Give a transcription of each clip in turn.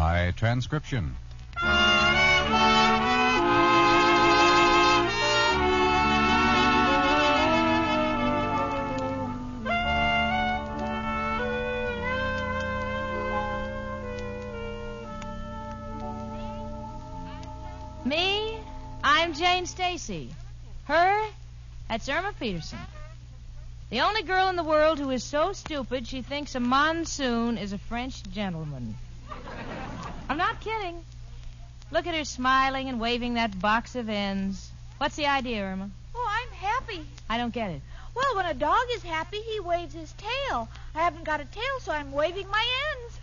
by transcription. Me? I'm Jane Stacy. Her? That's Irma Peterson. The only girl in the world who is so stupid she thinks a monsoon is a French gentleman. I'm not kidding. Look at her smiling and waving that box of ends. What's the idea, Irma? Oh, I'm happy. I don't get it. Well, when a dog is happy, he waves his tail. I haven't got a tail, so I'm waving my ends.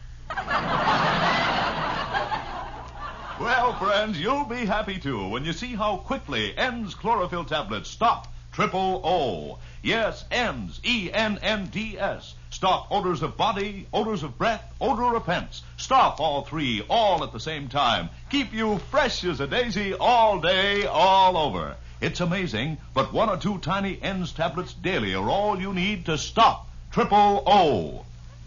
Well, friends, you'll be happy, too, when you see how quickly N's chlorophyll tablets stop triple O. Yes, N's, E-N-N-D-S. Stop odors of body, odors of breath, odor of pence. Stop all three, all at the same time. Keep you fresh as a daisy all day, all over. It's amazing, but 1 or 2 tiny N's tablets daily are all you need to stop triple O.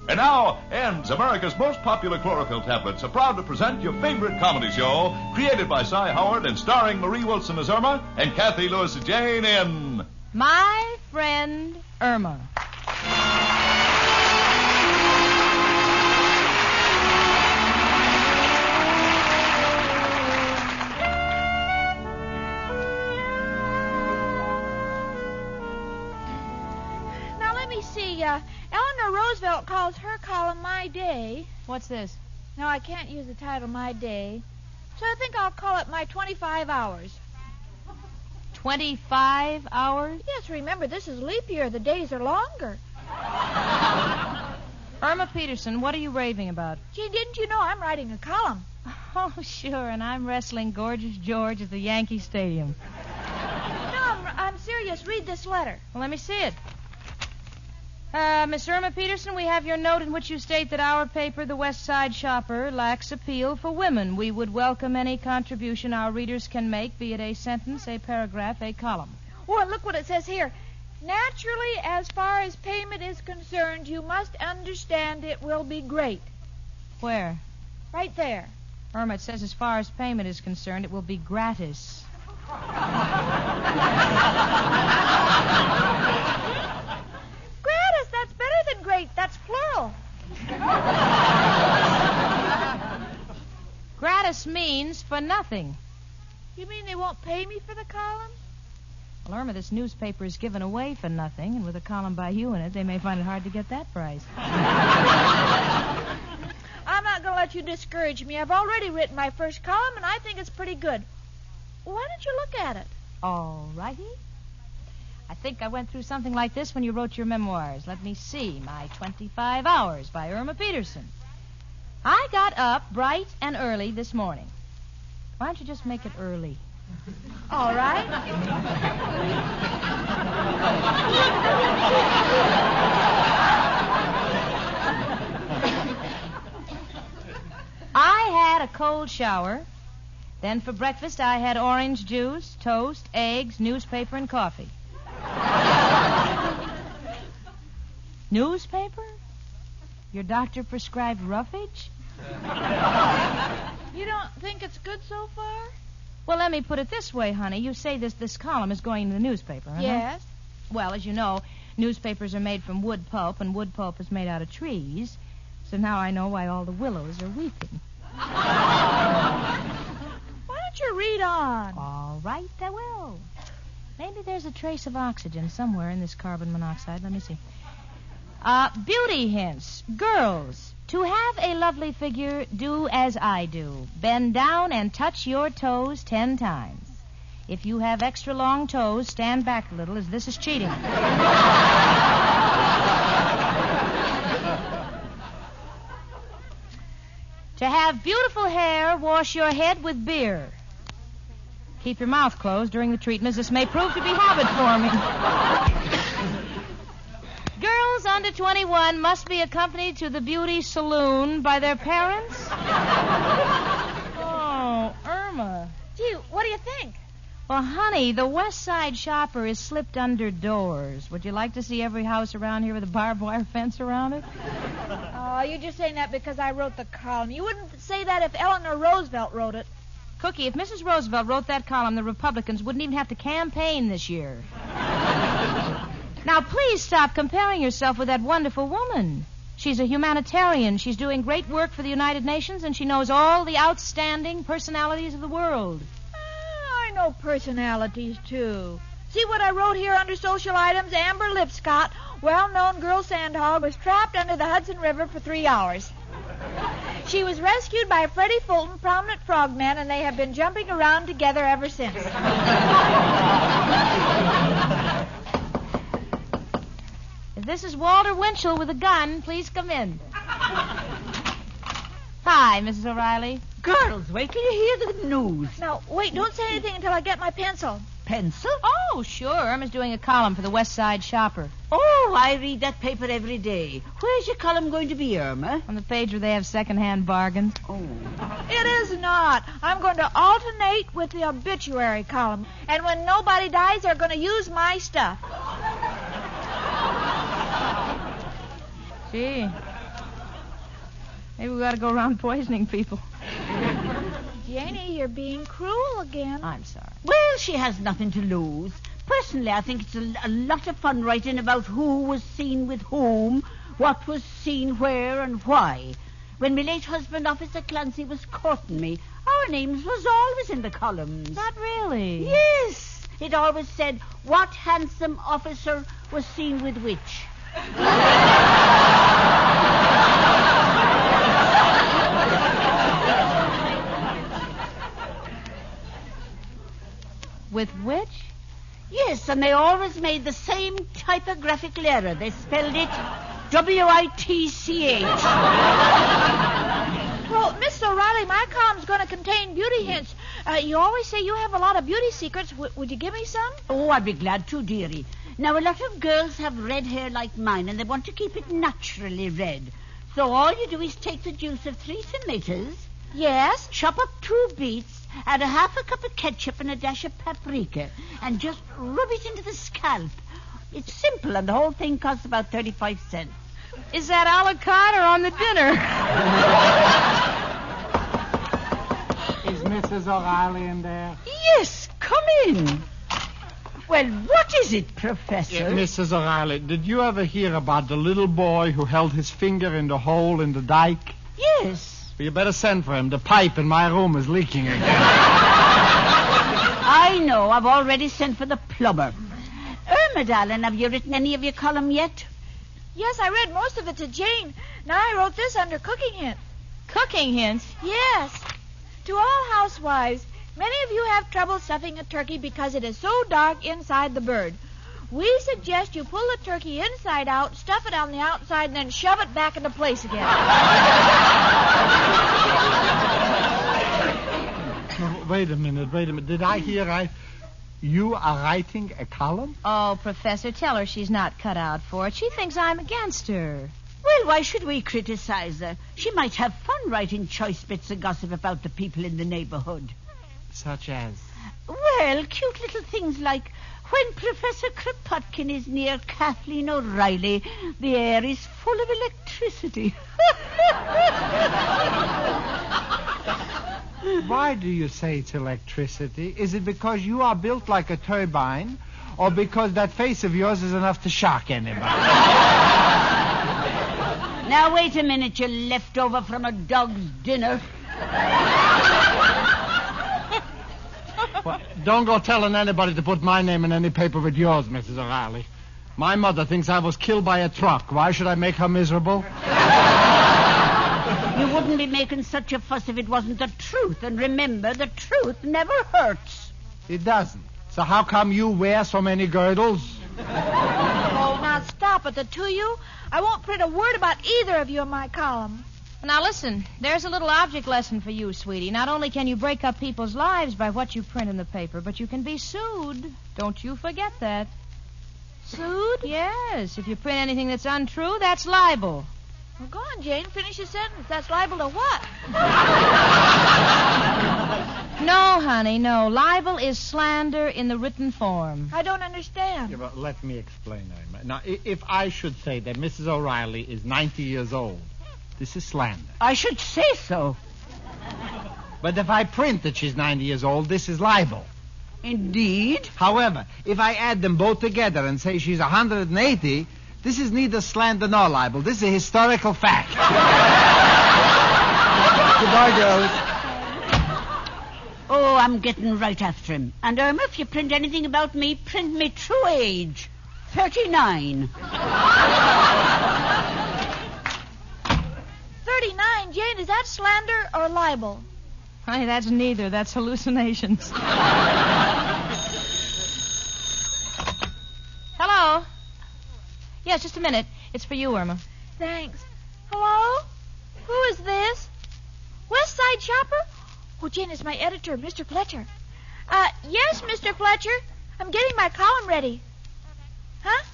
And now, N's, America's most popular chlorophyll tablets, are proud to present your favorite comedy show, created by Cy Howard and starring Marie Wilson as Irma and Cathy Lewis as Jane in My Friend Irma. Now, let me see. Eleanor Roosevelt calls her column My Day. What's this? No, I can't use the title My Day. So I think I'll call it My 25 Hours. 25 hours? Yes, remember, this is leap year. The days are longer. Irma Peterson, what are you raving about? Gee, didn't you know I'm writing a column? Oh, sure, and I'm wrestling Gorgeous George at the Yankee Stadium. No, I'm serious. Read this letter. Well, let me see it. Miss Irma Peterson, we have your note in which you state that our paper, The West Side Shopper, lacks appeal for women. We would welcome any contribution our readers can make, be it a sentence, a paragraph, a column. Oh, and look what it says here. Naturally, as far as payment is concerned, you must understand it will be great. Where? Right there. Irma, it says as far as payment is concerned, it will be gratis. Gratis, that's better than great. That's plural. Gratis means for nothing. You mean they won't pay me for the column? Well, Irma, this newspaper is given away for nothing, and with a column by you in it, they may find it hard to get that price. I'm not going to let you discourage me. I've already written my first column, and I think it's pretty good. Why don't you look at it? All righty. I think I went through something like this when you wrote your memoirs. Let me see. My 25 Hours by Irma Peterson. I got up bright and early this morning. Why don't you just make it early? All right. I had a cold shower. Then for breakfast, I had orange juice, toast, eggs, newspaper, and coffee. Newspaper? Your doctor prescribed roughage? You don't think it's good so far? Well, let me put it this way, honey. You say this column is going in the newspaper, huh? Yes. Well, as you know, newspapers are made from wood pulp, and wood pulp is made out of trees. So now I know why all the willows are weeping. Why don't you read on? All right, I will. Maybe there's a trace of oxygen somewhere in this carbon monoxide. Let me see. Beauty hints. Girls, to have a lovely figure, do as I do. Bend down and touch your toes 10 times. If you have extra long toes, stand back a little, as this is cheating. To have beautiful hair, wash your head with beer. Keep your mouth closed during the treatment, as this may prove to be habit-forming. Girls under 21 must be accompanied to the beauty saloon by their parents. Oh, Irma. Gee, what do you think? Well, honey, the West Side Shopper is slipped under doors. Would you like to see every house around here with a barbed wire fence around it? Oh, Oh, you're just saying that because I wrote the column. You wouldn't say that if Eleanor Roosevelt wrote it. Cookie, if Mrs. Roosevelt wrote that column, the Republicans wouldn't even have to campaign this year. Now, please stop comparing yourself with that wonderful woman. She's a humanitarian. She's doing great work for the United Nations, and she knows all the outstanding personalities of the world. I know personalities, too. See what I wrote here under social items? Amber Lipscott, well-known girl sandhog, was trapped under the Hudson River for 3 hours. She was rescued by Freddie Fulton, prominent frogman, and they have been jumping around together ever since. If this is Walter Winchell with a gun, please come in. Hi, Mrs. O'Reilly. Girls, wait till you hear the news. Now, wait, don't say anything until I get my pencil. Pencil? Oh, sure. Irma's doing a column for the West Side Shopper. Oh, I read that paper every day. Where's your column going to be, Irma? On the page where they have second-hand bargains. Oh. It is not. I'm going to alternate with the obituary column. And when nobody dies, they're going to use my stuff. Gee. Maybe we got to go around poisoning people. Janie, you're being cruel again. I'm sorry. Well, she has nothing to lose. Personally, I think it's a lot of fun writing about who was seen with whom, what was seen where, and why. When my late husband, Officer Clancy, was courting me, our names was always in the columns. Not really. Yes. It always said, what handsome officer was seen with which. With which? Yes, and they always made the same typographical error. They spelled it W-I-T-C-H. Well, Miss O'Reilly, my column's going to contain beauty hints. You always say you have a lot of beauty secrets. Would you give me some? Oh, I'd be glad to, dearie. Now, a lot of girls have red hair like mine, and they want to keep it naturally red. So all you do is take the juice of 3 tomatoes. Yes? Chop up 2 beets, add a half a cup of ketchup and a dash of paprika, and just rub it into the scalp. It's simple, and the whole thing costs about 35 cents. Is that a la carte or on the dinner? Is Mrs. O'Reilly in there? Yes, come in. Well, what is it, Professor? Mrs. O'Reilly, did you ever hear about the little boy who held his finger in the hole in the dike? Yes. Well, you better send for him. The pipe in my room is leaking again. I know. I've already sent for the plumber. Irma, darling, have you written any of your column yet? Yes, I read most of it to Jane. Now I wrote this under cooking hints. Cooking hints? Yes. To all housewives, many of you have trouble stuffing a turkey because it is so dark inside the bird. We suggest you pull the turkey inside out, stuff it on the outside, and then shove it back into place again. No, wait a minute. Did I hear right? You are writing a column? Oh, Professor, tell her she's not cut out for it. She thinks I'm against her. Well, why should we criticize her? She might have fun writing choice bits of gossip about the people in the neighborhood. Such as? Well, cute little things like, when Professor Kropotkin is near Kathleen O'Reilly, the air is full of electricity. Why do you say it's electricity? Is it because you are built like a turbine, or because that face of yours is enough to shock anybody? Now, wait a minute, you leftover from a dog's dinner. Well, don't go telling anybody to put my name in any paper with yours, Mrs. O'Reilly. My mother thinks I was killed by a truck. Why should I make her miserable? You wouldn't be making such a fuss if it wasn't the truth. And remember, the truth never hurts. It doesn't. So how come you wear so many girdles? Oh, now stop it, the two of you. I won't print a word about either of you in my column. Now, listen, there's a little object lesson for you, sweetie. Not only can you break up people's lives by what you print in the paper, but you can be sued. Don't you forget that. Sued? Yes. If you print anything that's untrue, that's libel. Well, go on, Jane. Finish your sentence. That's liable to what? No, honey, no. Libel is slander in the written form. I don't understand. Yeah, but let me explain, Irma. Now, if I should say that Mrs. O'Reilly is 90 years old, This is slander. I should say so. But if I print that she's 90 years old, this is libel. Indeed? However, if I add them both together and say she's 180, this is neither slander nor libel. This is a historical fact. Goodbye, girls. Oh, I'm getting right after him. And, Irma, if you print anything about me, print me true age. 39. 39, Jane, is that slander or libel? Honey, that's neither. That's hallucinations. Hello? Yes, just a minute. It's for you, Irma. Thanks. Hello? Who is this? West Side Shopper? Oh, Jane, it's my editor, Mr. Fletcher. Yes, Mr. Fletcher. I'm getting my column ready. Huh?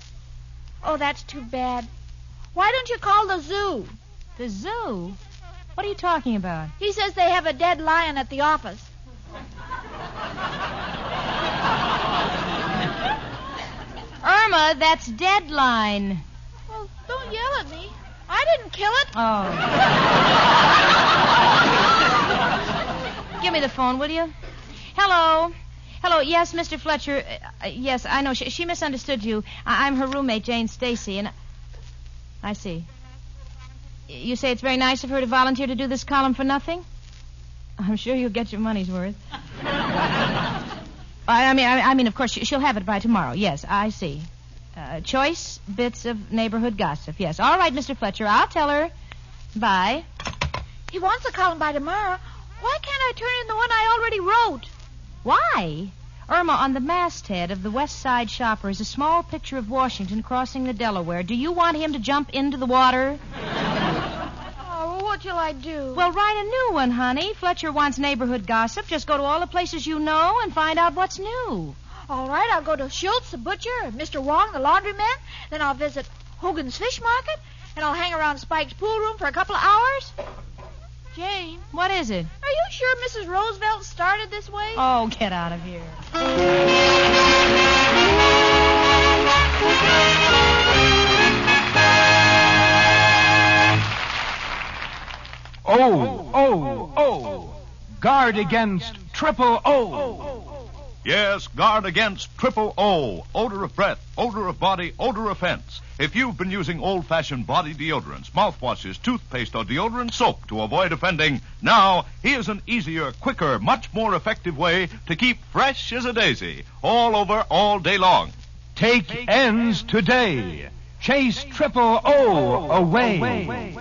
Oh, that's too bad. Why don't you call the zoo? The zoo? What are you talking about? He says they have a dead lion at the office. Irma, that's deadline. Well, don't yell at me. I didn't kill it. Oh. Give me the phone, will you? Hello. Hello, yes, Mr. Fletcher. Yes, I know. She misunderstood you. I'm her roommate, Jane Stacy, and... I see. You say it's very nice of her to volunteer to do this column for nothing? I'm sure you'll get your money's worth. I mean, of course, she'll have it by tomorrow. Yes, I see. Choice bits of neighborhood gossip. Yes. All right, Mr. Fletcher, I'll tell her. Bye. He wants the column by tomorrow. Why can't I turn in the one I already wrote? Why? Irma, on the masthead of the West Side Shopper is a small picture of Washington crossing the Delaware. Do you want him to jump into the water? Oh, well, what shall I do? Well, write a new one, honey. Fletcher wants neighborhood gossip. Just go to all the places you know and find out what's new. All right, I'll go to Schultz, the butcher, and Mr. Wong, the laundryman. Then I'll visit Hogan's Fish Market, and I'll hang around Spike's pool room for a couple of hours. Jane. What is it? Are you sure Mrs. Roosevelt started this way? Oh, get out of here. Oh. Guard against triple O. Yes, guard against triple O. Odor of breath, odor of body, odor offense. If you've been using old-fashioned body deodorants, mouthwashes, toothpaste, or deodorant soap to avoid offending, now here's an easier, quicker, much more effective way to keep fresh as a daisy all over all day long. Take ends today. Chase triple O away.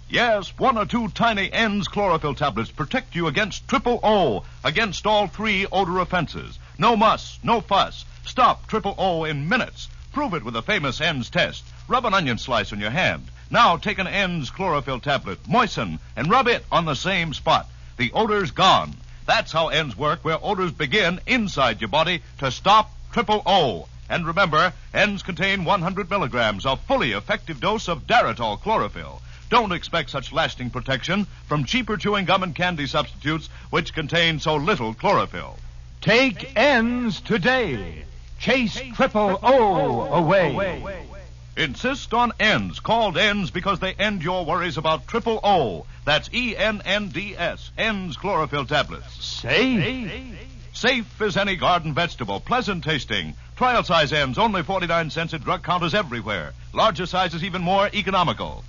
Yes, 1 or 2 tiny Ends chlorophyll tablets protect you against triple O, against all 3 odor offenses. No muss, no fuss. Stop triple O in minutes. Prove it with the famous Ends test. Rub an onion slice on your hand. Now take an Ends chlorophyll tablet, moisten, and rub it on the same spot. The odor's gone. That's how Ends work, where odors begin inside your body to stop triple O. And remember, Ends contain 100 milligrams, a fully effective dose of Daratol chlorophyll. Don't expect such lasting protection from cheaper chewing gum and candy substitutes which contain so little chlorophyll. Take Ends today. Chase triple O away. Insist on Ends, called Ends because they end your worries about triple O. That's ENNDS, Ends chlorophyll tablets. Safe. Safe as any garden vegetable, pleasant tasting. Trial size Ends, only 49 cents at drug counters everywhere. Larger sizes even more economical.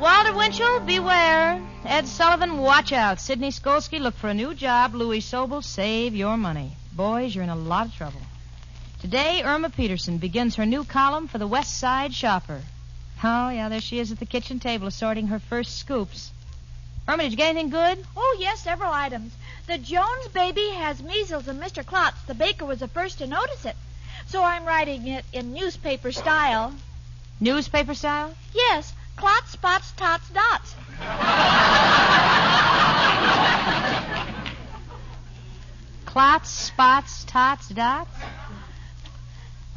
Walter Winchell, beware. Ed Sullivan, watch out. Sidney Skolsky, look for a new job. Louis Sobel, save your money. Boys, you're in a lot of trouble. Today, Irma Peterson begins her new column for the West Side Shopper. Oh, yeah, there she is at the kitchen table assorting her first scoops. Irma, did you get anything good? Oh, yes, several items. The Jones baby has measles, and Mr. Klotz, the baker, was the first to notice it. So I'm writing it in newspaper style. Newspaper style? Yes, Klotz, spots, tots, dots. Clots, spots, tots, dots?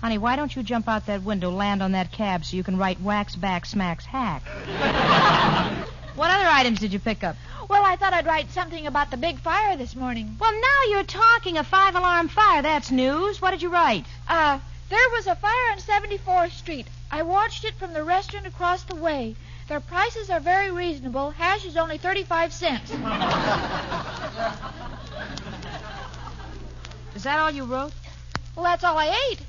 Honey, why don't you jump out that window, land on that cab so you can write wax back, smacks, hack? What other items did you pick up? Well, I thought I'd write something about the big fire this morning. Well, now you're talking. A 5-alarm fire. That's news. What did you write? There was a fire on 74th Street. I watched it from the restaurant across the way. Their prices are very reasonable. Hash is only 35 cents. Is that all you wrote? Well, that's all I ate.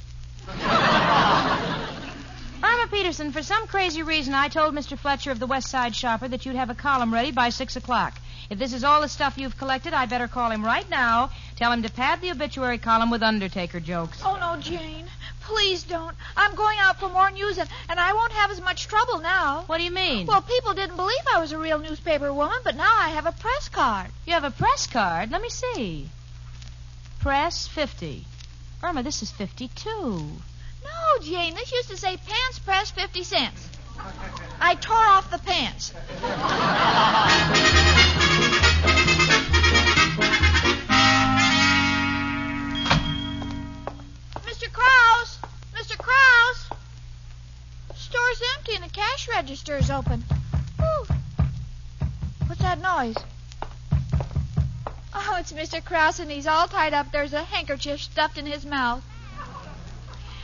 Irma Peterson, for some crazy reason, I told Mr. Fletcher of the West Side Shopper that you'd have a column ready by 6 o'clock. If this is all the stuff you've collected, I'd better call him right now. Tell him to pad the obituary column with Undertaker jokes. Oh, no, Jane. Please don't. I'm going out for more news, and I won't have as much trouble now. What do you mean? Well, people didn't believe I was a real newspaper woman, but now I have a press card. You have a press card? Let me see. Press 50. Irma, this is 52. No, Jane, this used to say pants press 50 cents. I tore off the pants. Mr. Krause! Mr. Krause! Store's empty and the cash register is open. Whew. What's that noise? Oh, it's Mr. Krause, and he's all tied up. There's a handkerchief stuffed in his mouth.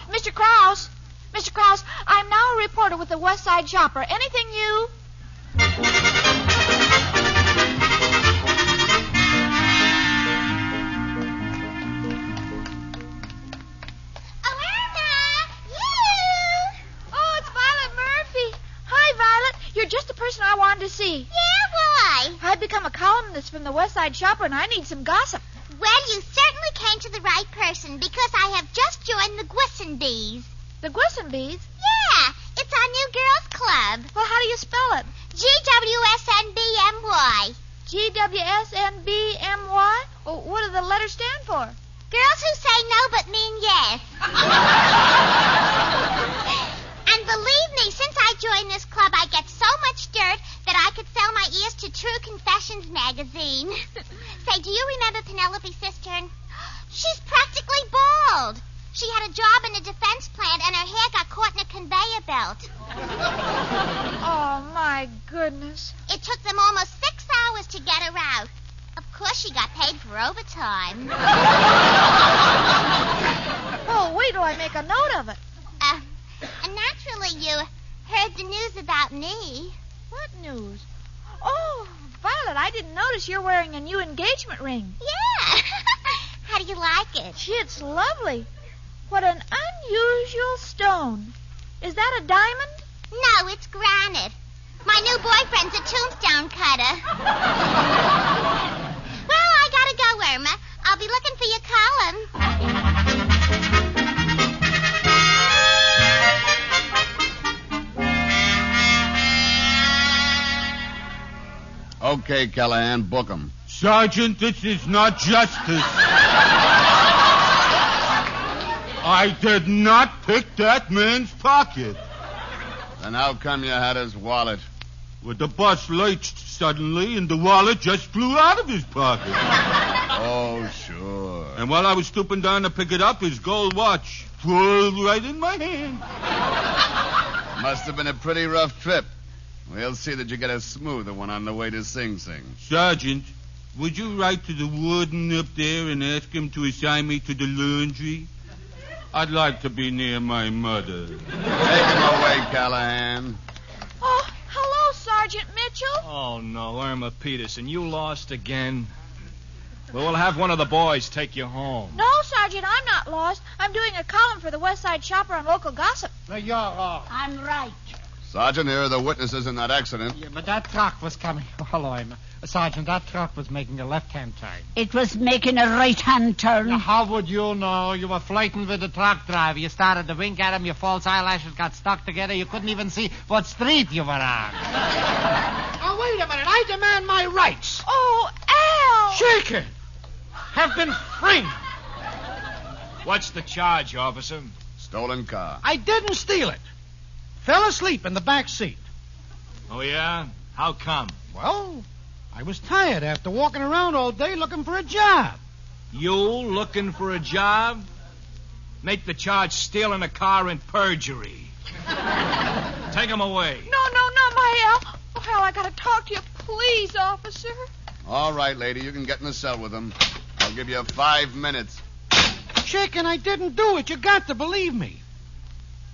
Mr. Krause! Mr. Krause, I'm now a reporter with the West Side Shopper. Anything new? You're just the person I wanted to see. Yeah, why? I've become a columnist from the West Side Shopper, and I need some gossip. Well, you certainly came to the right person, because I have just joined the Gwissenbees. The Gwissenbees? Yeah, it's our new girls' club. Well, how do you spell it? GWSNBMY. GWSNBMY? Well, what do the letters stand for? Girls who say no but mean yes. And believe me, since I joined this club, I get so much dirt that I could sell my ears to True Confessions magazine. Say, do you remember Penelope Cistern? She's practically bald. She had a job in a defense plant, and her hair got caught in a conveyor belt. Oh, my goodness. It took them almost 6 hours to get her out. Of course, she got paid for overtime. Oh, wait till I make a note of it. And naturally, you heard the news about me. What news? Oh, Violet, I didn't notice you're wearing a new engagement ring. Yeah. How do you like it? Gee, it's lovely. What an unusual stone. Is that a diamond? No, it's granite. My new boyfriend's a tombstone cutter. Well, I gotta go, Irma. I'll be looking for your column. Okay, Callahan, book 'em. Sergeant, this is not justice. I did not pick that man's pocket. Then how come you had his wallet? Well, the bus lurched suddenly, and the wallet just flew out of his pocket. Oh, sure. And while I was stooping down to pick it up, his gold watch flew right in my hand. Must have been a pretty rough trip. We'll see that you get a smoother one on the way to Sing Sing. Sergeant, would you write to the warden up there and ask him to assign me to the laundry? I'd like to be near my mother. Take him away, Callahan. Oh, hello, Sergeant Mitchell. Oh, no, Irma Peterson, you lost again. Well, we'll have one of the boys take you home. No, Sergeant, I'm not lost. I'm doing a column for the West Side Shopper on local gossip. No, you're off. I'm right. Sergeant, here are the witnesses in that accident. Yeah, but that truck was coming. Oh, hello, Emma. Sergeant, that truck was making a left-hand turn. It was making a right-hand turn. Now, how would you know? You were flirting with the truck driver. You started to wink at him. Your false eyelashes got stuck together. You couldn't even see what street you were on. Oh, wait a minute. I demand my rights. Oh, Al! Shaken. Have been framed. What's the charge, officer? Stolen car. I didn't steal it. Fell asleep in the back seat. Oh, yeah? How come? Well, I was tired after walking around all day looking for a job. You looking for a job? Make the charge stealing a car and perjury. Take him away. No, not my Al. Oh, Al, I gotta talk to you. Please, officer. All right, lady, you can get in the cell with them. I'll give you 5 minutes. Chicken, I didn't do it. You got to believe me.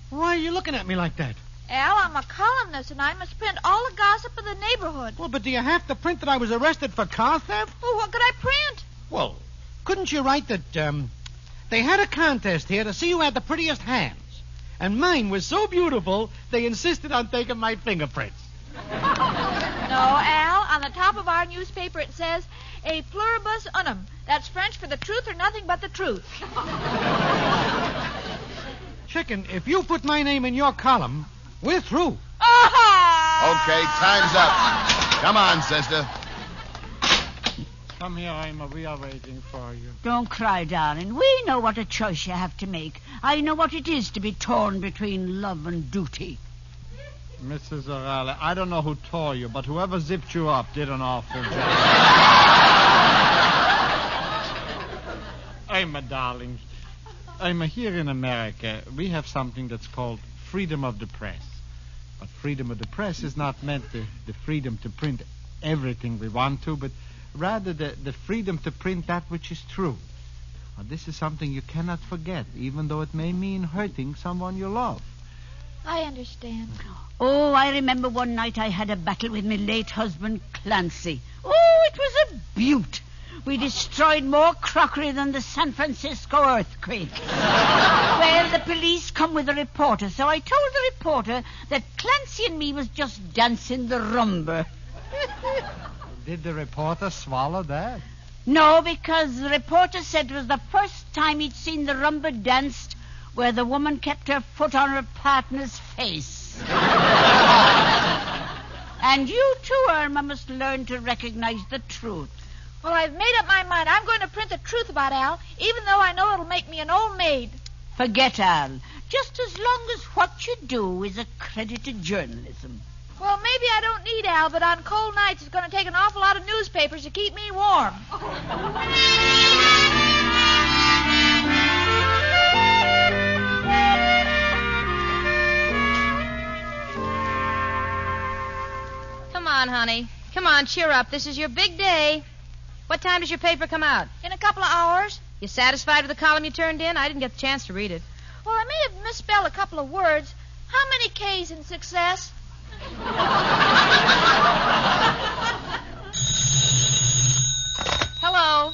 Why are you looking at me like that? Al, I'm a columnist, and I must print all the gossip of the neighborhood. Well, but do you have to print that I was arrested for car theft? Well, what could I print? Well, couldn't you write that, they had a contest here to see who had the prettiest hands. And mine was so beautiful, they insisted on taking my fingerprints. No, Al, on the top of our newspaper it says, a pluribus unum. That's French for the truth or nothing but the truth. Chicken, if you put my name in your column, we're through. Okay, time's up. Come on, sister. Come here, Irma. We are waiting for you. Don't cry, darling. We know what a choice you have to make. I know what it is to be torn between love and duty. Mrs. O'Reilly, I don't know who tore you, but whoever zipped you up did an awful job. Irma, darling. Irma, here in America, we have something that's called freedom of the press. But freedom of the press is not meant the freedom to print everything we want to, but rather the freedom to print that which is true. Now, this is something you cannot forget, even though it may mean hurting someone you love. I understand. Oh, I remember one night I had a battle with my late husband, Clancy. Oh, it was a beaut. We destroyed more crockery than the San Francisco earthquake. Well, the police come with a reporter, so I told the reporter that Clancy and me was just dancing the rumba. Did the reporter swallow that? No, because the reporter said it was the first time he'd seen the rumba danced where the woman kept her foot on her partner's face. And you too, Irma, must learn to recognize the truth. Well, I've made up my mind. I'm going to print the truth about Al, even though I know it'll make me an old maid. Forget Al. Just as long as what you do is accredited journalism. Well, maybe I don't need Al, but on cold nights it's going to take an awful lot of newspapers to keep me warm. Come on, honey. Come on, cheer up. This is your big day. What time does your paper come out? In a couple of hours. You satisfied with the column you turned in? I didn't get the chance to read it. Well, I may have misspelled a couple of words. How many K's in success? Hello.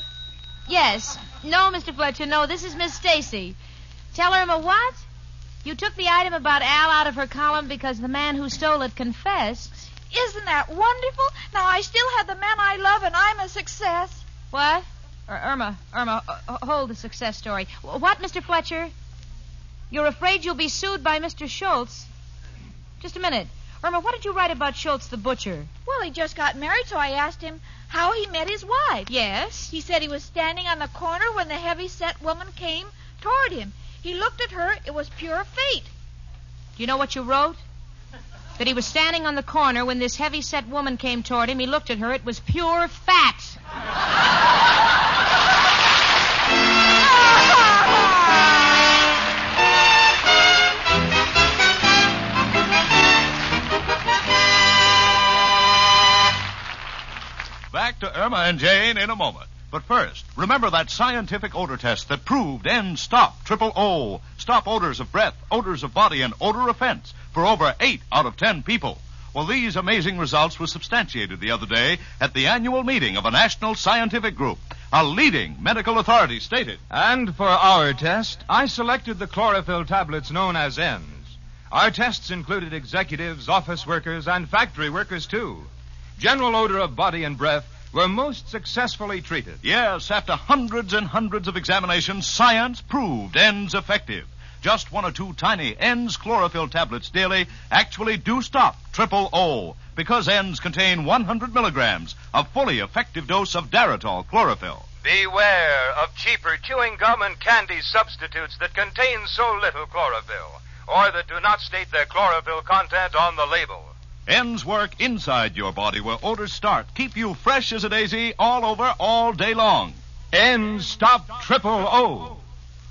Yes. No, Mr. Fletcher, no, this is Miss Stacy. Tell Irma what? You took the item about Al out of her column because the man who stole it confessed. Isn't that wonderful? Now I still have the man I love, and I'm a success. What? Irma, hold the success story. What, Mr. Fletcher? You're afraid you'll be sued by Mr. Schultz? Just a minute. Irma, what did you write about Schultz the butcher? Well, he just got married, so I asked him how he met his wife. Yes? He said he was standing on the corner when the heavy-set woman came toward him. He looked at her. It was pure fate. Do you know what you wrote? That he was standing on the corner when this heavy-set woman came toward him. He looked at her. It was pure fat. Back to Irma and Jane in a moment. But first, remember that scientific odor test that proved and stopped triple O. Stop odors of breath, odors of body, and odor offense for over 8 out of 10 people. Well, these amazing results were substantiated the other day at the annual meeting of a national scientific group. A leading medical authority stated. And for our test, I selected the chlorophyll tablets known as N's. Our tests included executives, office workers, and factory workers, too. General odor of body and breath were most successfully treated. Yes, after hundreds and hundreds of examinations, science proved N's effective. Just 1 or 2 tiny N's chlorophyll tablets daily actually do stop triple O, because N's contain 100 milligrams, a fully effective dose of Daritol chlorophyll. Beware of cheaper chewing gum and candy substitutes that contain so little chlorophyll, or that do not state their chlorophyll content on the label. N's work inside your body where odors start. Keep you fresh as a daisy all over all day long. N's stop triple O.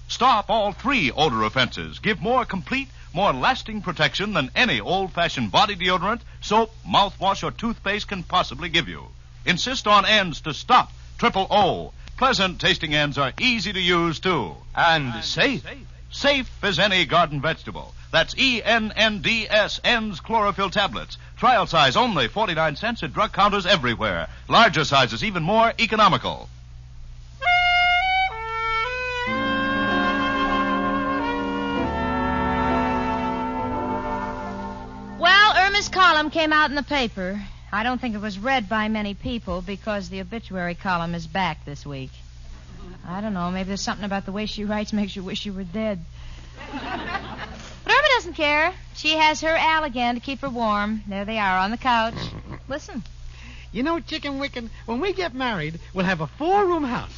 Stop all 3 odor offenses. Give more complete, more lasting protection than any old-fashioned body deodorant, soap, mouthwash, or toothpaste can possibly give you. Insist on ends to stop. Triple O. Pleasant-tasting ends are easy to use, too. And safe. Safe as any garden vegetable. That's ENNDS, Ends Chlorophyll Tablets. Trial size only 49 cents at drug counters everywhere. Larger sizes even more economical. Well, Irma's column came out in the paper. I don't think it was read by many people because the obituary column is back this week. I don't know, maybe there's something about the way she writes makes you wish you were dead. But Irma doesn't care. She has her Al again to keep her warm. There they are on the couch. Listen. You know, Chicken Wicken, when we get married, we'll have a 4-room house.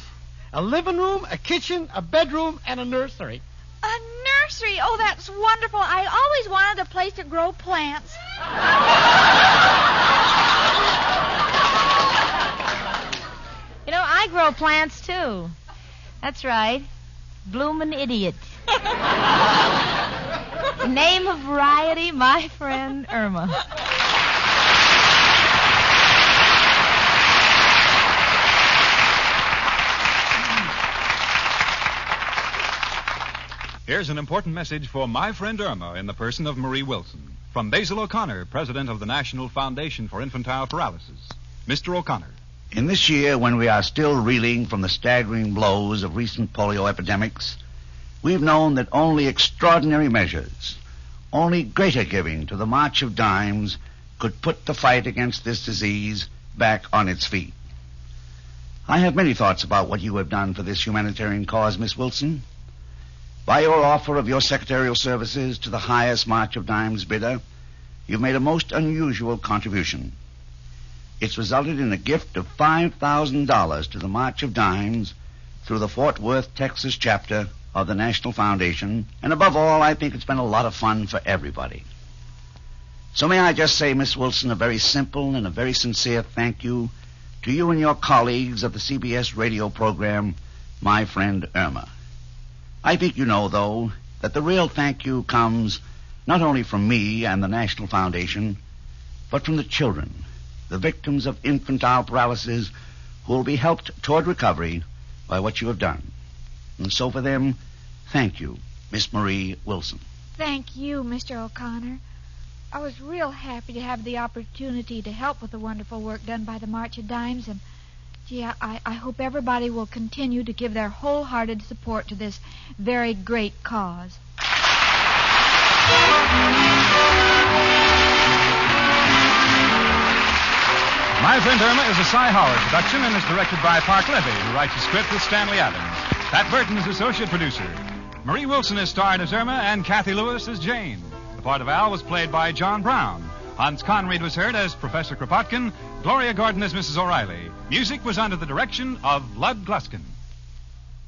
A living room, a kitchen, a bedroom, and a nursery. A nursery? Oh, that's wonderful. I always wanted a place to grow plants. You know, I grow plants, too. That's right. Bloomin' Idiot. Name of variety, my friend Irma. Here's an important message for my friend Irma in the person of Marie Wilson. From Basil O'Connor, president of the National Foundation for Infantile Paralysis. Mr. O'Connor. In this year, when we are still reeling from the staggering blows of recent polio epidemics, we've known that only extraordinary measures, only greater giving to the March of Dimes could put the fight against this disease back on its feet. I have many thoughts about what you have done for this humanitarian cause, Miss Wilson. By your offer of your secretarial services to the highest March of Dimes bidder, you've made a most unusual contribution. It's resulted in a gift of $5,000 to the March of Dimes through the Fort Worth, Texas chapter of the National Foundation, and above all, I think it's been a lot of fun for everybody. So may I just say, Miss Wilson, a very simple and a very sincere thank you to you and your colleagues of the CBS radio program, My Friend Irma. I think you know, though, that the real thank you comes not only from me and the National Foundation, but from the children, the victims of infantile paralysis, who will be helped toward recovery by what you have done. And so for them, thank you, Miss Marie Wilson. Thank you, Mr. O'Connor. I was real happy to have the opportunity to help with the wonderful work done by the March of Dimes, and gee, I hope everybody will continue to give their wholehearted support to this very great cause. My Friend Irma is a Cy Howard production and is directed by Park Levy, who writes the script with Stanley Adams. Pat Burton is associate producer. Marie Wilson is starred as Irma, and Cathy Lewis as Jane. The part of Al was played by John Brown. Hans Conried was heard as Professor Kropotkin. Gloria Gordon as Mrs. O'Reilly. Music was under the direction of Lud Gluskin.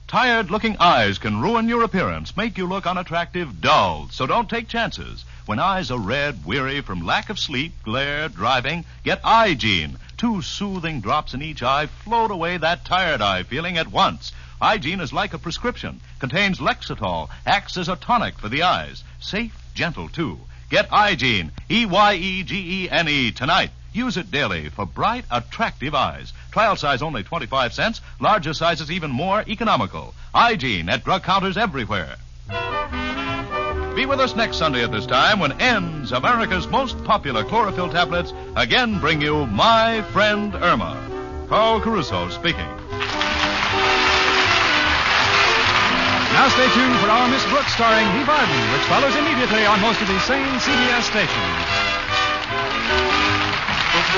Tired-looking eyes can ruin your appearance, make you look unattractive, dull. So don't take chances. When eyes are red, weary from lack of sleep, glare, driving, get Eye-Gene. 2 soothing drops in each eye float away that tired eye feeling at once. Eye-Gene is like a prescription, contains Lexitol, acts as a tonic for the eyes. Safe, gentle, too. Get Eye-Gene, Eyegene, tonight. Use it daily for bright, attractive eyes. Trial size only 25 cents. Larger sizes even more economical. Eye-Gene at drug counters everywhere. Be with us next Sunday at this time when Ends, America's most popular chlorophyll tablets, again bring you My Friend Irma. Carl Caruso speaking. Now stay tuned for our Miss Brooks starring Lee Barden, which follows immediately on most of these same CBS stations.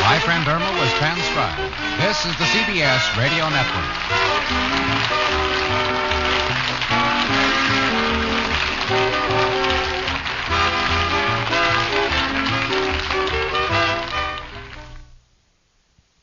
My Friend Irma was transcribed. This is the CBS Radio Network.